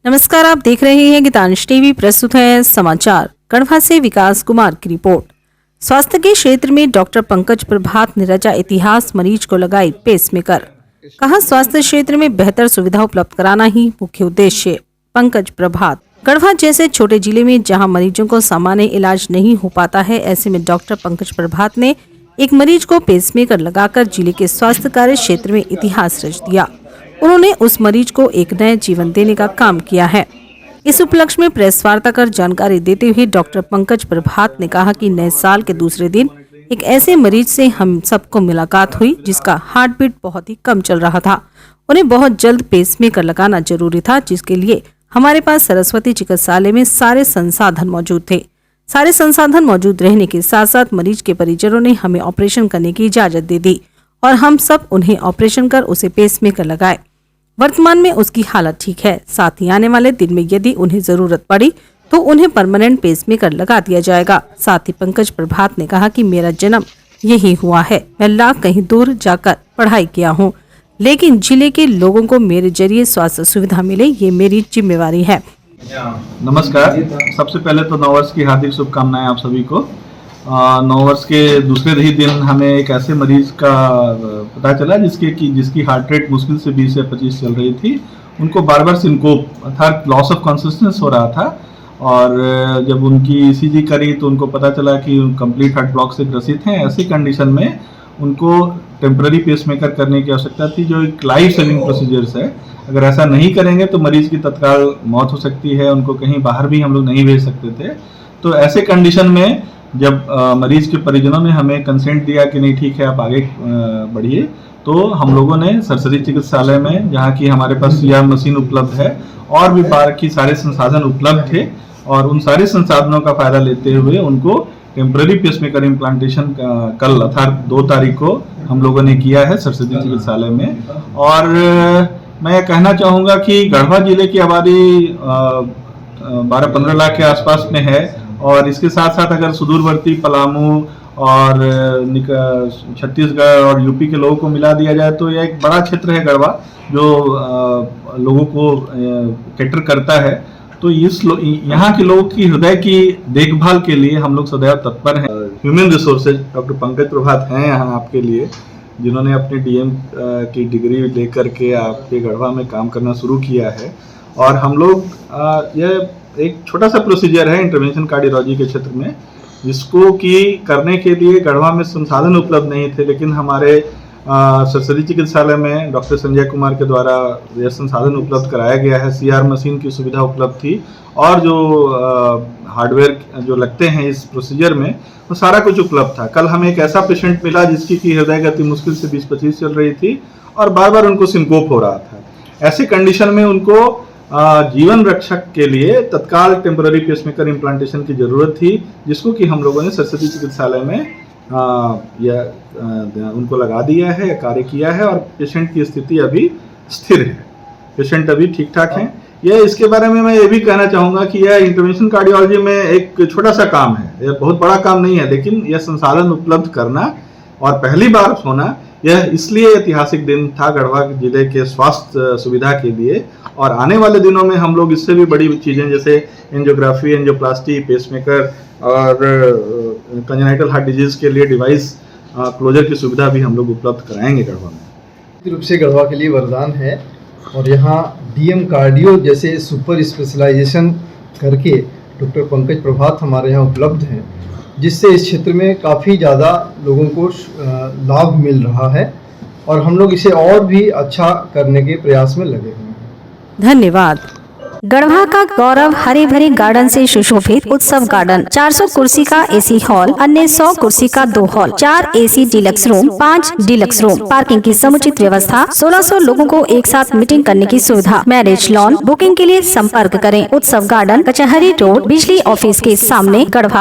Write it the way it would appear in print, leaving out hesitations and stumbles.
नमस्कार, आप देख रहे हैं गीतांश टीवी। प्रस्तुत है समाचार। गढ़वा से विकास कुमार की रिपोर्ट। स्वास्थ्य के क्षेत्र में डॉक्टर पंकज प्रभात ने रचा इतिहास, मरीज को लगाई पेसमेकर। कहा, स्वास्थ्य क्षेत्र में बेहतर सुविधा उपलब्ध कराना ही मुख्य उद्देश्य। पंकज प्रभात। गढ़वा जैसे छोटे जिले में जहां मरीजों को सामान्य इलाज नहीं हो पाता है, ऐसे में डॉक्टर पंकज प्रभात ने एक मरीज को पेसमेकर लगाकर जिले के स्वास्थ्य कार्य क्षेत्र में इतिहास रच दिया। उन्होंने उस मरीज को एक नया जीवन देने का काम किया है। इस उपलक्ष्य में प्रेस वार्ता कर जानकारी देते हुए डॉक्टर पंकज प्रभात ने कहा कि नए साल के दूसरे दिन एक ऐसे मरीज से हम सबको मुलाकात हुई जिसका हार्ट बीट बहुत ही कम चल रहा था। उन्हें बहुत जल्द पेसमेकर लगाना जरूरी था, जिसके लिए हमारे पास सरस्वती चिकित्सालय में सारे संसाधन मौजूद थे। सारे संसाधन मौजूद रहने के साथ साथ मरीज के परिजनों ने हमें ऑपरेशन करने की इजाजत दे दी और हम सब उन्हें ऑपरेशन कर उसे पेसमेकर लगाए। वर्तमान में उसकी हालत ठीक है। साथ ही आने वाले दिन में यदि उन्हें जरूरत पड़ी तो उन्हें परमानेंट पेसमेकर लगा दिया जाएगा। साथ ही पंकज प्रभात ने कहा कि मेरा जन्म यही हुआ है। मैं लाख कहीं दूर जाकर पढ़ाई किया हूँ, लेकिन जिले के लोगों को मेरे जरिए स्वास्थ्य सुविधा मिले, ये मेरी जिम्मेवारी है। नमस्कार। सबसे पहले तो नववर्ष की हार्दिक शुभकामनाएं आप सभी को। नववर्ष के दूसरे ही दिन हमें एक ऐसे मरीज का पता चला जिसकी हार्ट रेट मुश्किल से 20 या 25 चल रही थी। उनको बार बार सिनकोप अर्थात लॉस ऑफ कॉन्शियसनेस हो रहा था और जब उनकी ईसीजी करी तो उनको पता चला कि कंप्लीट हार्ट ब्लॉक से ग्रसित हैं। ऐसी कंडीशन में उनको टेम्पररी पेसमेकर करने की आवश्यकता थी, जो एक लाइफ सेविंग प्रोसीजर्स है। अगर ऐसा नहीं करेंगे तो मरीज की तत्काल मौत हो सकती है। उनको कहीं बाहर भी हम लोग नहीं भेज सकते थे। तो ऐसे कंडीशन में जब मरीज के परिजनों ने हमें कंसेंट दिया कि नहीं ठीक है आप आगे बढ़िए, तो हम लोगों ने सरस्वती चिकित्सालय में, जहाँ की हमारे पास सीआर मशीन उपलब्ध है और भी बाकी सारे संसाधन उपलब्ध थे, और उन सारे संसाधनों का फायदा लेते हुए उनको टेम्पररी पेसमेकर इम्प्लांटेशन कल अर्थात 2 तारीख को हम लोगों ने किया है सरस्वती चिकित्सालय में। और मैं कहना चाहूँगा कि गढ़वा जिले की आबादी 12-15 लाख के आसपास में है, और इसके साथ साथ अगर सुदूरवर्ती पलामू और छत्तीसगढ़ और यूपी के लोगों को मिला दिया जाए तो यह एक बड़ा क्षेत्र है गढ़वा, जो लोगों को कैटर करता है। तो यहाँ के लोगों की हृदय की देखभाल के लिए हम लोग सदैव तत्पर हैं। ह्यूमन रिसोर्सेज डॉक्टर पंकज प्रभात हैं यहाँ आपके लिए, जिन्होंने अपनी डीएम की डिग्री लेकर के आपके गढ़वा में काम करना शुरू किया है। और हम लोग यह एक छोटा सा प्रोसीजर है इंटरवेंशन कार्डियोलॉजी के क्षेत्र में, जिसको कि करने के लिए गढ़वा में संसाधन उपलब्ध नहीं थे, लेकिन हमारे सरस्वती चिकित्सालय में डॉक्टर संजय कुमार के द्वारा यह संसाधन उपलब्ध कराया गया है। सीआर मशीन की सुविधा उपलब्ध थी और जो हार्डवेयर जो लगते हैं इस प्रोसीजर में, वो सारा कुछ उपलब्ध था। कल हमें एक ऐसा पेशेंट मिला जिसकी की हृदय गति मुश्किल से 20-25 चल रही थी और बार बार उनको सिनकोप हो रहा था। ऐसी कंडीशन में उनको जीवन रक्षक के लिए तत्काल टेम्पररी पेसमेकर इम्प्लांटेशन की जरूरत थी, जिसको कि हम लोगों ने सरस्वती चिकित्सालय में उनको लगा दिया है, कार्य किया है, और पेशेंट की स्थिति अभी स्थिर है। पेशेंट अभी ठीक ठाक हैं। यह इसके बारे में मैं ये भी कहना चाहूँगा कि यह इंटरवेंशन कार्डियोलॉजी में एक छोटा सा काम है, यह बहुत बड़ा काम नहीं है, लेकिन यह संसाधन उपलब्ध करना और पहली बार होना, यह इसलिए ऐतिहासिक दिन था गढ़वा जिले के स्वास्थ्य सुविधा के लिए। और आने वाले दिनों में हम लोग इससे भी बड़ी चीज़ें जैसे एंजियोग्राफी, एंजियोप्लास्टी, पेसमेकर और कंजेनाइटल हार्ट डिजीज के लिए डिवाइस क्लोजर की सुविधा भी हम लोग उपलब्ध कराएंगे गढ़वा में। रूप से गढ़वा के लिए वरदान है, और यहाँ डीएम कार्डियो जैसे सुपर स्पेशलाइजेशन करके डॉक्टर पंकज प्रभात हमारे यहाँ उपलब्ध हैं, जिससे इस क्षेत्र में काफ़ी ज़्यादा लोगों को लाभ मिल रहा है, और हम लोग इसे और भी अच्छा करने के प्रयास में लगे हुए हैं। धन्यवाद। गढ़वा का गौरव हरे भरे गार्डन से सुशोभित उत्सव गार्डन। 400 कुर्सी का एसी हॉल, अन्य 100 कुर्सी का 2 hall, 4 AC deluxe room, 5 deluxe room, parking की समुचित व्यवस्था, 1600 लोगों को एक साथ मीटिंग करने की सुविधा, मैरिज लॉन। बुकिंग के लिए संपर्क करें उत्सव गार्डन, कचहरी रोड, बिजली ऑफिस के सामने, गढ़वा।